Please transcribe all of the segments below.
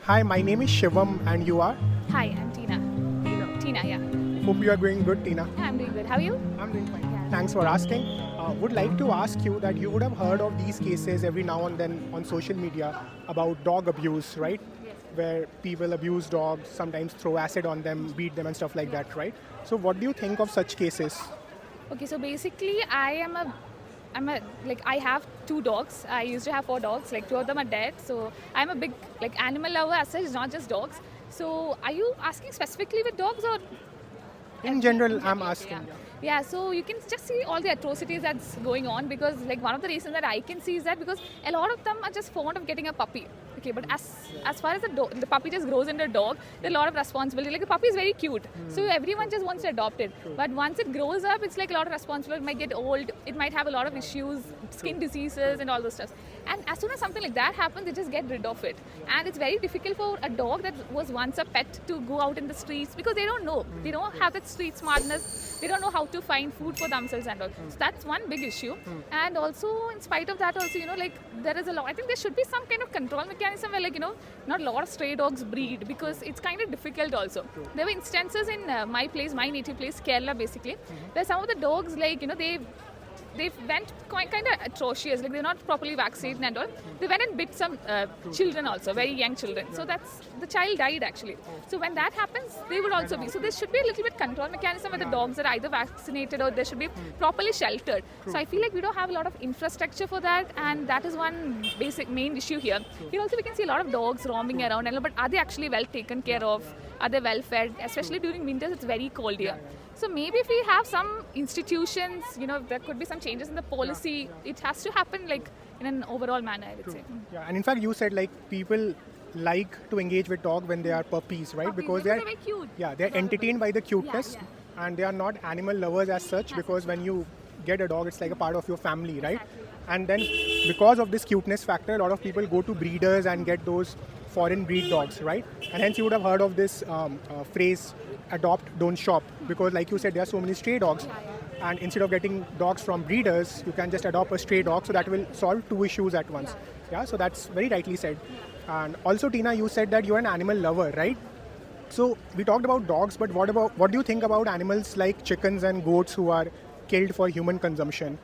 Hi, my name is Shivam and you are? Hi, I'm Tina. Tina, yeah. Hope you are doing good, Tina. Yeah, I'm doing good. How are you? I'm doing fine. Yeah. Thanks for asking. Would like to ask you that you would have heard of these cases every now and then on social media about dog abuse, right? Yes. Where people abuse dogs, sometimes throw acid on them, beat them and stuff like that, right? So what do you think of such cases? Okay, so basically, I have two dogs. I used to have four dogs. Like two of them are dead. So I'm a big like animal lover as such, not just dogs. So are you asking specifically with dogs or? In general, I'm Okay, asking. yeah, so you can just see all the atrocities that's going on because like one of the reasons that I can see is that because a lot of them are just fond of getting a puppy. Okay, but as far as the puppy just grows into a dog, there's a lot of responsibility. Like the puppy is very cute, so everyone just wants to adopt it. But once it grows up, it's like a lot of responsibility. It might get old. It might have a lot of issues, skin diseases, and all those stuff. And as soon as something like that happens, they just get rid of it. And it's very difficult for a dog that was once a pet to go out in the streets because they don't know. They don't have that street smartness. They don't know how to find food for themselves and all. So that's one big issue. And also, in spite of that, also, like there is a lot. I think there should be some kind of control mechanism where, not a lot of stray dogs breed because it's kind of difficult also. There were instances in my native place, Kerala, basically, where some of the dogs, they went kind of atrocious, like they're not properly vaccinated and all. They went and bit some children also, very young children. So the child died actually. So when that happens, they would also be. So there should be a little bit control mechanism where the dogs are either vaccinated or they should be properly sheltered. So I feel like we don't have a lot of infrastructure for that, and that is one basic main issue here. Here also we can see a lot of dogs roaming around, but are they actually well taken care of? Are they well fed? Especially during winters, it's very cold here. So maybe if we have some institutions, there could be some changes in the policy. It has to happen like in an overall manner, I would say. Yeah, and in fact, you said like people like to engage with dog when they are puppies, right? Because they're very cute. Yeah, they're entertained by the cuteness, and they are not animal lovers as such because when you get a dog, it's like a part of your family, right? Exactly. And then because of this cuteness factor, a lot of people go to breeders and get those foreign breed dogs, right? And hence you would have heard of this phrase, adopt, don't shop, because like you said, there are so many stray dogs. And instead of getting dogs from breeders, you can just adopt a stray dog, so that will solve two issues at once. Yeah, so that's very rightly said. And also, Tina, you said that you're an animal lover, right? So we talked about dogs, but what do you think about animals like chickens and goats who are killed for human consumption?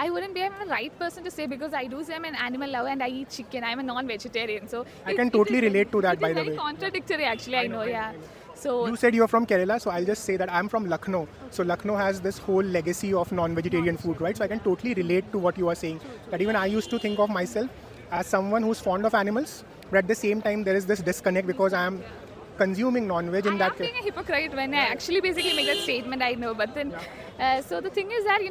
I wouldn't be the right person to say because I do say I'm an animal lover and I eat chicken. I'm a non-vegetarian, so I can totally relate to that, by the It's way. very contradictory, actually. I know, yeah. So You said you're from Kerala, so I'll just say that I'm from Lucknow. So Lucknow has this whole legacy of non-vegetarian food, right? So I can totally relate to what you are saying. That even I used to think of myself as someone who's fond of animals, but at the same time there is this disconnect because I am consuming non-veg in I that am case. being a hypocrite when I actually basically make that statement, I know. But then, so the thing is that,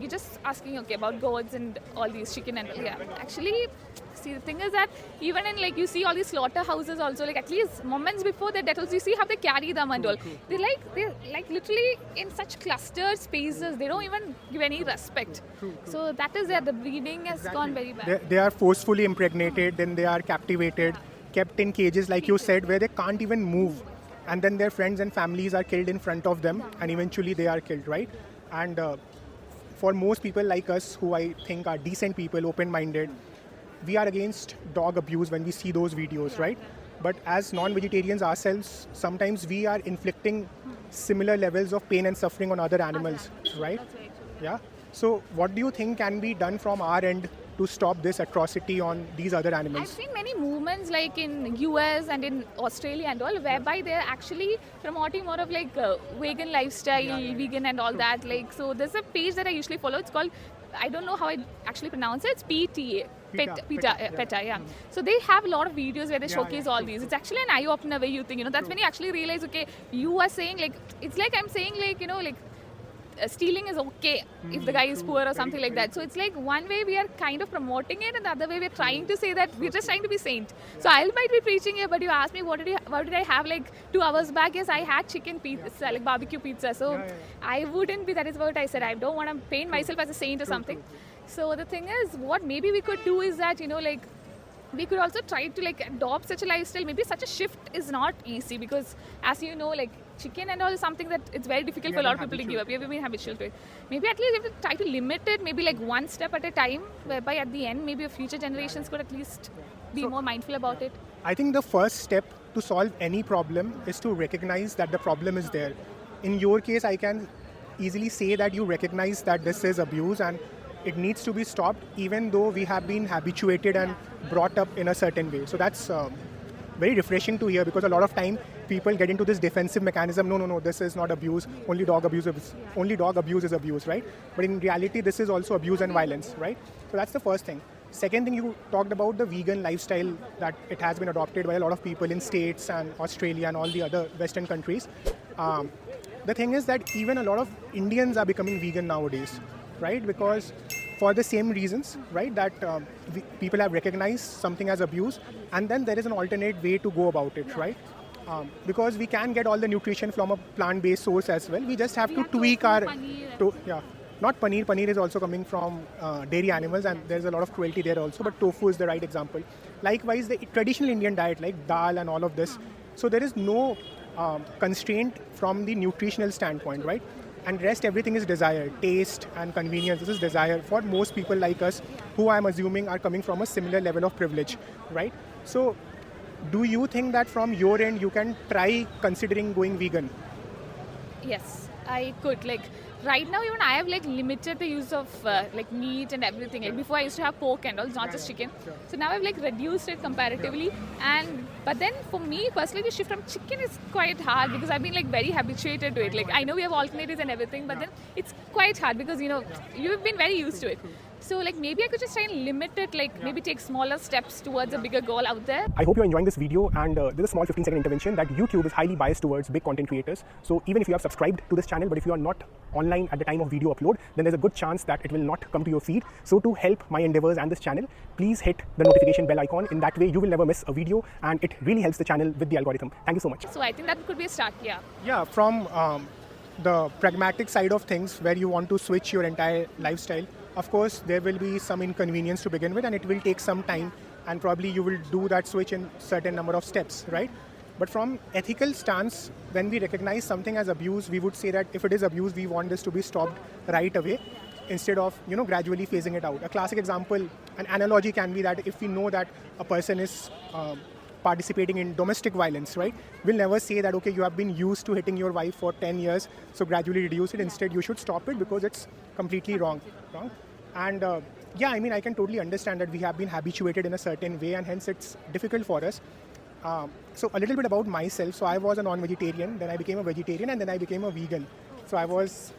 you're just asking, okay, about goats and all these chicken and, actually, see, the thing is that even in, you see all these slaughterhouses also, at least moments before their deaths, you see how they carry them and all. They're literally in such clustered spaces. They don't even give any respect. So that is there. The breeding has gone very bad. They are forcefully impregnated, then they are captivated, kept in cages, like you said, where they can't even move. And then their friends and families are killed in front of them, and eventually they are killed, right? And for most people like us, who I think are decent people, open-minded, we are against dog abuse when we see those videos, right? But as non-vegetarians ourselves, sometimes we are inflicting similar levels of pain and suffering on other animals, right? That's very true. Yeah. So what do you think can be done from our end to stop this atrocity on these other I've animals? seen many movements like in US and in Australia and all, whereby they're actually promoting more of vegan lifestyle, vegan and all that. So there's a page that I usually follow. It's called, I don't know how I actually pronounce it. It's PTA. PETA, yeah. So they have a lot of videos where they showcase all these. It's actually an eye-opener where you think, that's when you actually realize, okay, you are saying it's like I'm saying stealing is okay if the guy is poor or something like that. So it's like one way we are kind of promoting it, and the other way we're trying to say that we're just trying to be saint. So I might be preaching here, but you asked me what did I have 2 hours back? Yes, I had chicken pizza, barbecue pizza. So I wouldn't be. That is what I said. I don't want to paint myself as a saint or something. So the thing is, what maybe we could do is that we could also try to adopt such a lifestyle. Maybe such a shift is not easy because, as you know, chicken and all is something that it's very difficult for a lot of people to give up. We have been habitual to it. Maybe at least we have to try to limit it, maybe one step at a time, whereby at the end, maybe future generations could at least be more mindful about it. I think the first step to solve any problem is to recognize that the problem is there. In your case, I can easily say that you recognize that this is abuse and it needs to be stopped, even though we have been habituated and brought up in a certain way. So that's very refreshing to hear, because a lot of time people get into this defensive mechanism. No, this is not abuse. Only dog abuse is abuse, right? But in reality, this is also abuse and violence, right? So that's the first thing. Second thing, you talked about the vegan lifestyle, that it has been adopted by a lot of people in States and Australia and all the other Western countries. The thing is that even a lot of Indians are becoming vegan nowadays, right? Because for the same reasons, right, that people have recognized something as abuse, and then there is an alternate way to go about it, right? Because we can get all the nutrition from a plant-based source as well. We just have to tweak our... Not paneer. Paneer is also coming from dairy animals, and there's a lot of cruelty there also, but tofu is the right example. Likewise, the traditional Indian diet, like dal and all of this. So there is no constraint from the nutritional standpoint, right? And rest, everything is desire, taste and convenience. This is desire for most people like us, who I'm assuming are coming from a similar level of privilege, right? So do you think that from your end, you can try considering going vegan? Yes, I could. Like right now, even I have like limited the use of like meat and everything. Like before, I used to have pork and all, not just chicken. So now I've like reduced it comparatively. But then for me personally, the shift from chicken is quite hard, because I've been like very habituated to it. Like I know we have alternatives and everything, but then it's quite hard because you've been very used to it. So like maybe I could just try and limit it, like maybe take smaller steps towards a bigger goal out there. I hope you're enjoying this video, and there's a small 15-second intervention that YouTube is highly biased towards big content creators. So even if you have subscribed to this channel, but if you are not online at the time of video upload, then there's a good chance that it will not come to your feed. So to help my endeavors and this channel, please hit the notification bell icon. In that way, you will never miss a video, and it really helps the channel with the algorithm. Thank you so much. So I think that could be a start, yeah. Yeah, from the pragmatic side of things, where you want to switch your entire lifestyle, of course, there will be some inconvenience to begin with, and it will take some time, and probably you will do that switch in certain number of steps, right? But from ethical stance, when we recognize something as abuse, we would say that if it is abuse, we want this to be stopped right away, instead of gradually phasing it out. A classic example, an analogy can be that if we know that a person is participating in domestic violence, right? We'll never say that, okay, you have been used to hitting your wife for 10 years, so gradually reduce it. Instead, you should stop it, because it's completely wrong. And yeah, I mean, I can totally understand that we have been habituated in a certain way, and hence it's difficult for us. So a little bit about myself. So I was a non-vegetarian, then I became a vegetarian, and then I became a vegan. So I was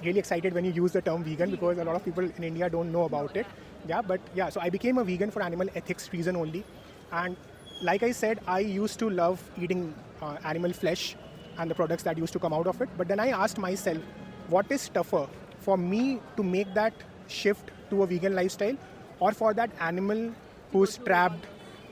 really excited when you use the term vegan, because a lot of people in India don't know about it. So I became a vegan for animal ethics reason only. And like I said, I used to love eating animal flesh and the products that used to come out of it. But then I asked myself, what is tougher for me to make that shift to a vegan lifestyle, or for that animal who's trapped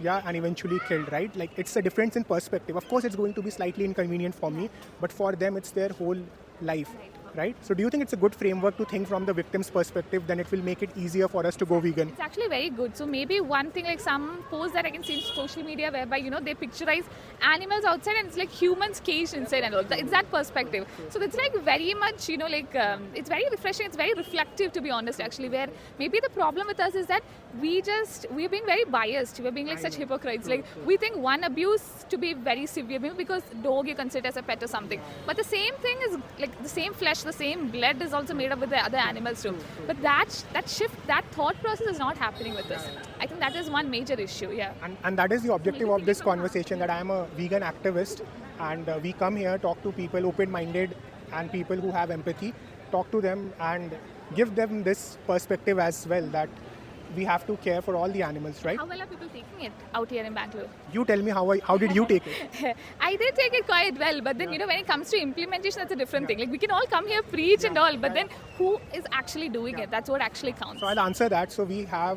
and eventually killed, right? Like, it's a difference in perspective. Of course, it's going to be slightly inconvenient for me, but for them, it's their whole life, right? So do you think it's a good framework to think from the victim's perspective? Then it will make it easier for us to go vegan. It's actually very good. So maybe one thing, like some posts that I can see in social media whereby, they picturize animals outside and it's like humans caged inside and all. It's that perspective. So it's like very much, it's very refreshing. It's very reflective, to be honest, actually, where maybe the problem with us is that we're being very biased. We're being like such hypocrites. Like, we think one abuse to be very severe, maybe because dog you consider as a pet or something. But the same thing is like the same flesh, the same blood is also made up with the other animals too. But that shift, that thought process is not happening with us. I think that is one major issue, yeah. And that is the objective of this conversation, that I am a vegan activist, and we come here, talk to people open-minded and people who have empathy, talk to them and give them this perspective as well, that we have to care for all the animals, right? How well are people taking it out here in Bangalore? You tell me, how did you take it? I did take it quite well, but then, when it comes to implementation, that's a different thing. Like, we can all come here, preach and all, but then who is actually doing it? That's what actually counts. So I'll answer that. So we have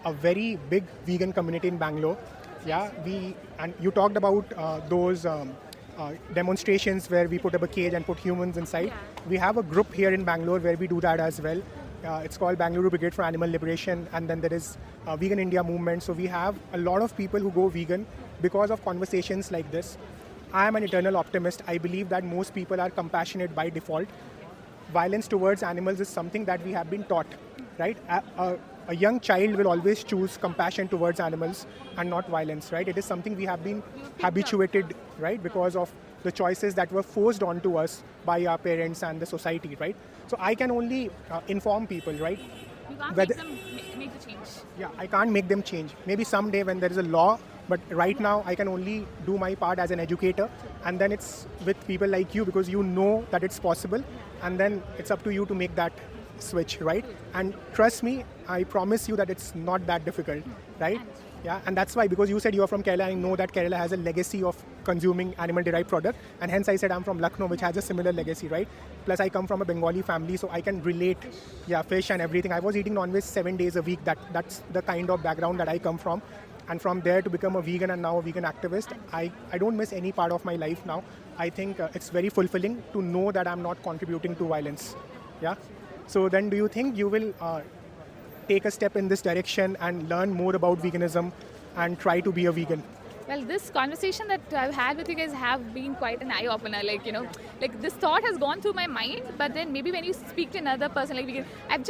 a very big vegan community in Bangalore. And you talked about those demonstrations where we put up a cage and put humans inside. We have a group here in Bangalore where we do that as well. It's called Bangalore Brigade for Animal Liberation, and then there is Vegan India movement. So we have a lot of people who go vegan because of conversations like this. I am an eternal optimist. I believe that most people are compassionate by default. Violence towards animals is something that we have been taught, right? a young child will always choose compassion towards animals and not violence, right? It is something we have been habituated, right, because of the choices that were forced onto us by our parents and the society, right? So I can only inform people, right? You can't Whether- make the change. Yeah, I can't make them change. Maybe someday when there is a law, but right now I can only do my part as an educator, and then it's with people like you because you know that it's possible, and then it's up to you to make that switch, right? And trust me, I promise you that it's not that difficult, right? Yeah, and that's why, because you said you're from Kerala, I know that Kerala has a legacy of consuming animal-derived product, and hence I said I'm from Lucknow, which has a similar legacy, right? Plus I come from a Bengali family, so I can relate, fish and everything. I was eating non-veg 7 days a week. That's the kind of background that I come from. And from there to become a vegan and now a vegan activist, I don't miss any part of my life now. I think it's very fulfilling to know that I'm not contributing to violence. Yeah. So then do you think you will take a step in this direction and learn more about veganism and try to be a vegan? Well, this conversation that I've had with you guys have been quite an eye-opener. Like this thought has gone through my mind, but then maybe when you speak to another person like vegan, I've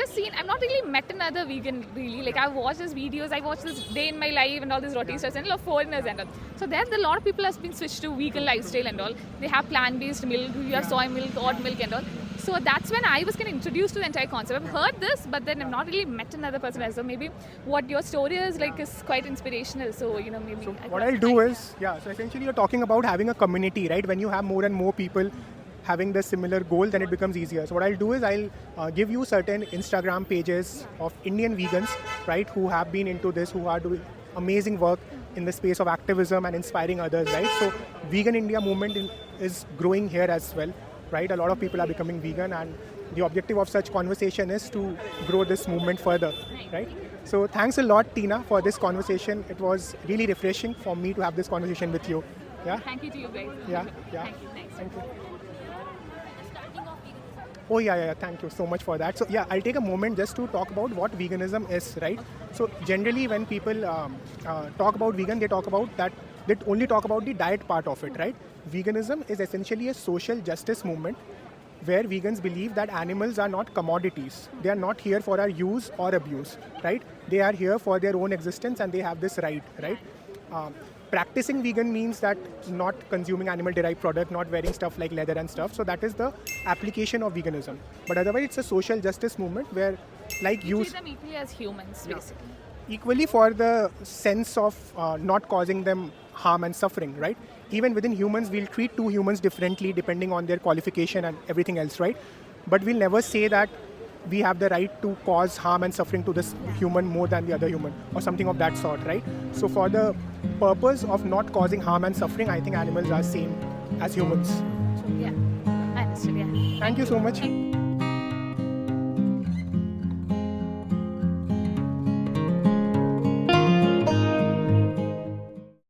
not really met another vegan really. Like I've watched his videos, I watched this day in my life and all these roti stuff and a lot of foreigners and all. So there's a lot of people have been switched to vegan lifestyle and all. They have plant-based milk, you have soy milk, oat milk and all. So that's when I was kind of introduced to the entire concept. I've heard this, but then I've not really met another person else. So maybe what your story is like is quite inspirational. So maybe. So what I'll do is, so essentially you're talking about having a community, right? When you have more and more people having the similar goal, then it becomes easier. So what I'll do is I'll give you certain Instagram pages of Indian vegans, right, who have been into this, who are doing amazing work in the space of activism and inspiring others, right? So Vegan India movement is growing here as well, right? A lot of people are becoming vegan, and the objective of such conversation is to grow this movement further, right? So thanks a lot, Tina, for this conversation. It was really refreshing for me to have this conversation with you. Yeah. Thank you to you guys. Yeah. Thank you. Thanks. Thank you. Oh yeah. Thank you so much for that. So I'll take a moment just to talk about what veganism is, right? So generally, when people talk about vegan, they only talk about the diet part of it, right? Veganism is essentially a social justice movement where vegans believe that animals are not commodities. They are not here for our use or abuse, right? They are here for their own existence and they have this right? Practicing vegan means that not consuming animal-derived product, not wearing stuff like leather and stuff. So that is the application of veganism. But otherwise, it's a social justice movement where, like You treat them equally as humans, basically. equally for the sense of not causing them harm and suffering, right? Even within humans, we'll treat two humans differently depending on their qualification and everything else, right? But we'll never say that we have the right to cause harm and suffering to this human more than the other human or something of that sort, right? So for the purpose of not causing harm and suffering, I think animals are same as humans. Yeah, I understood, yeah. Thank you so much.